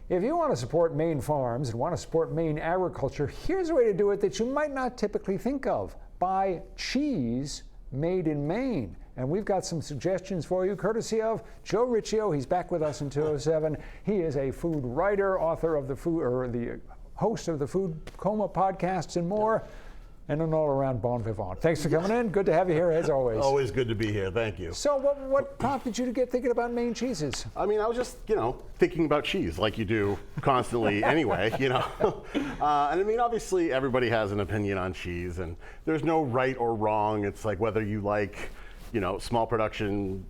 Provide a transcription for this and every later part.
If you want to support Maine farms and want to support Maine agriculture, here's a way to do it that you might not typically think of. Buy cheese made in Maine. And we've got some suggestions for you, courtesy of Joe Ricchio. He's back with us in 207. He is a food writer, author of the host of the Food Coma podcasts and more, and an all-around bon vivant. Thanks for coming in. Good to have you here, as always. Always good to be here. Thank you. So what prompted you to get thinking about Maine cheeses? I mean, I was just, thinking about cheese like you do constantly anyway, And I mean, obviously, everybody has an opinion on cheese, and there's no right or wrong. It's like whether you like small production,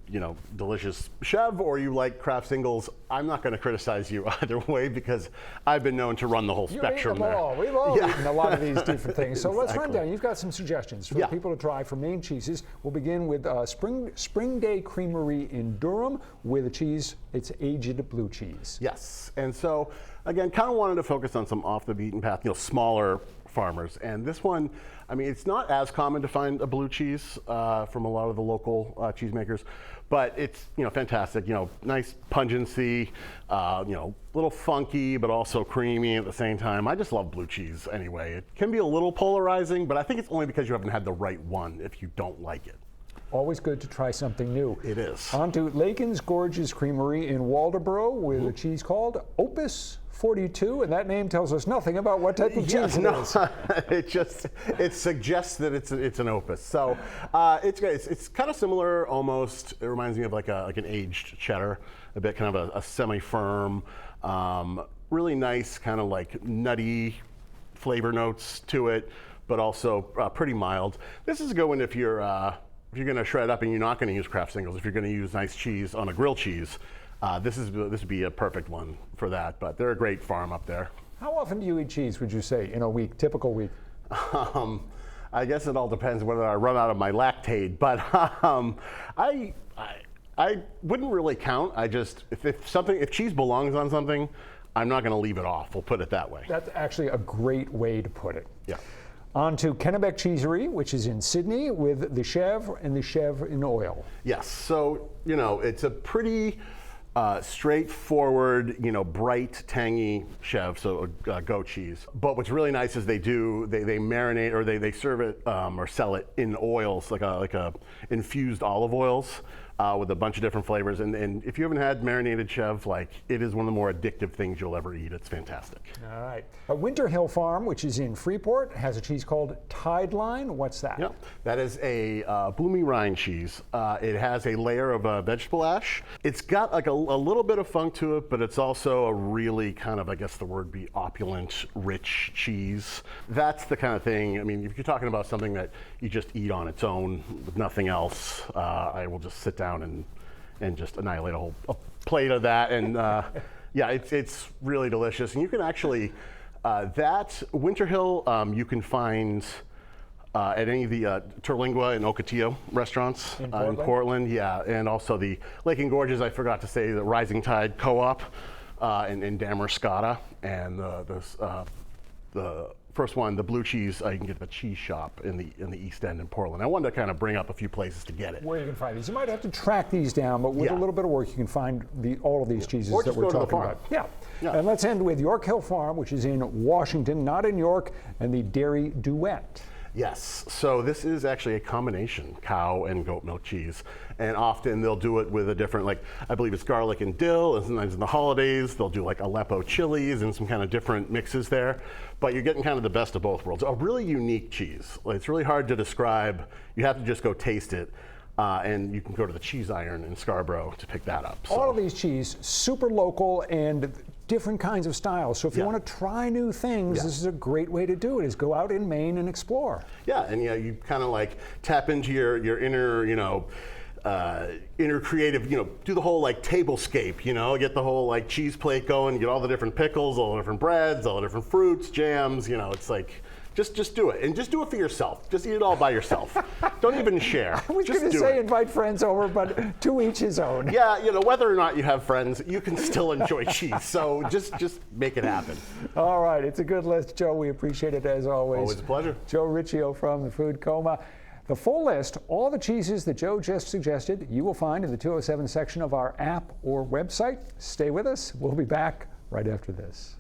delicious Chev, or you like craft singles. I'm not going to criticize you either way because I've been known to run the whole spectrum there. We've all eaten a lot of these different things. So let's run down. You've got some suggestions for people to try for Maine cheeses. We'll begin with Spring Day Creamery in Durham with a cheese. It's aged blue cheese. Yes, and so again, kind of wanted to focus on some off the beaten path, smaller farmers. And this one, I mean, it's not as common to find a blue cheese from a lot of the local cheesemakers, but it's fantastic. Nice pungency, little funky, but also creamy at the same time. I just love blue cheese anyway. It can be a little polarizing, but I think it's only because you haven't had the right one if you don't like it. Always good to try something new. It is. On to Lakin's Gorgeous Creamery in Waldoboro with a cheese called Opus 42, and that name tells us nothing about what type of cheese it is. It suggests that it's an Opus. So it's great. It's kind of similar almost. It reminds me of like an aged cheddar, a bit kind of a semi-firm, really nice kind of like nutty flavor notes to it, but also pretty mild. This is a good one if you're going to shred up and you're not going to use craft singles. If you're going to use nice cheese on a grilled cheese, this would be a perfect one for that. But they're a great farm up there. How often do you eat cheese, would you say, in a week, typical week? I guess it all depends whether I run out of my lactate. But I wouldn't really count. I just if cheese belongs on something, I'm not going to leave it off. We'll put it that way. That's actually a great way to put it. Yeah. On to Kbec Cheesery, which is in Sydney, with the Chev and the Chev in oil. Yes, so it's a pretty straightforward, bright, tangy Chev, so goat cheese. But what's really nice is they marinate or they serve it or sell it in oils, like a infused olive oils. With a bunch of different flavors, and if you haven't had marinated Chev, it is one of the more addictive things you'll ever eat. It's fantastic. All right. Yor Hill Farm, which is in Freeport, has a cheese called Tide Line. What's that? Yep. That is a bloomy rind cheese. It has a layer of vegetable ash. It's got a little bit of funk to it, but it's also a really kind of, I guess the word be opulent, rich cheese. That's the kind of thing. I mean, if you're talking about something that you just eat on its own with nothing else, I will just sit down and just annihilate a plate of that, and yeah, it's really delicious. And you can actually that Yor Hill you can find at any of the Terlingua and Ocotillo restaurants in Portland, yeah, and also the Lake and Gorges. I forgot to say the Rising Tide Co-op in Damerscotta, and the first one, the blue cheese, you can get at the cheese shop in the East End in Portland. I wanted to kind of bring up a few places to get it. Where you can find these. You might have to track these down, but with a little bit of work, you can find all of these cheeses that we're talking about. Yeah. And let's end with Yor Hill Farm, which is in Washington, not in York, and the Dairy Duet. Yes, so this is actually a combination cow and goat milk cheese. And often they'll do it with a different, I believe it's garlic and dill, and sometimes in the holidays they'll do Aleppo chilies and some kind of different mixes there. But you're getting kind of the best of both worlds. A really unique cheese. It's really hard to describe. You have to just go taste it. And you can go to the Cheese Iron in Scarborough to pick that up. So. All of these cheese, super local and different kinds of styles. So if you want to try new things, this is a great way to do it, is go out in Maine and explore. Yeah, and you kind of tap into your inner, inner creative, do the whole tablescape, get the whole cheese plate going, get all the different pickles, all the different breads, all the different fruits, jams, it's just do it, and just do it for yourself. Just eat it all by yourself. Don't even share. I was going to say invite friends over, but to each his own. Yeah, whether or not you have friends, you can still enjoy cheese. So just make it happen. All right, it's a good list, Joe. We appreciate it as always. Always a pleasure. Joe Ricchio from the Food Coma. The full list, all the cheeses that Joe just suggested, you will find in the 207 section of our app or website. Stay with us. We'll be back right after this.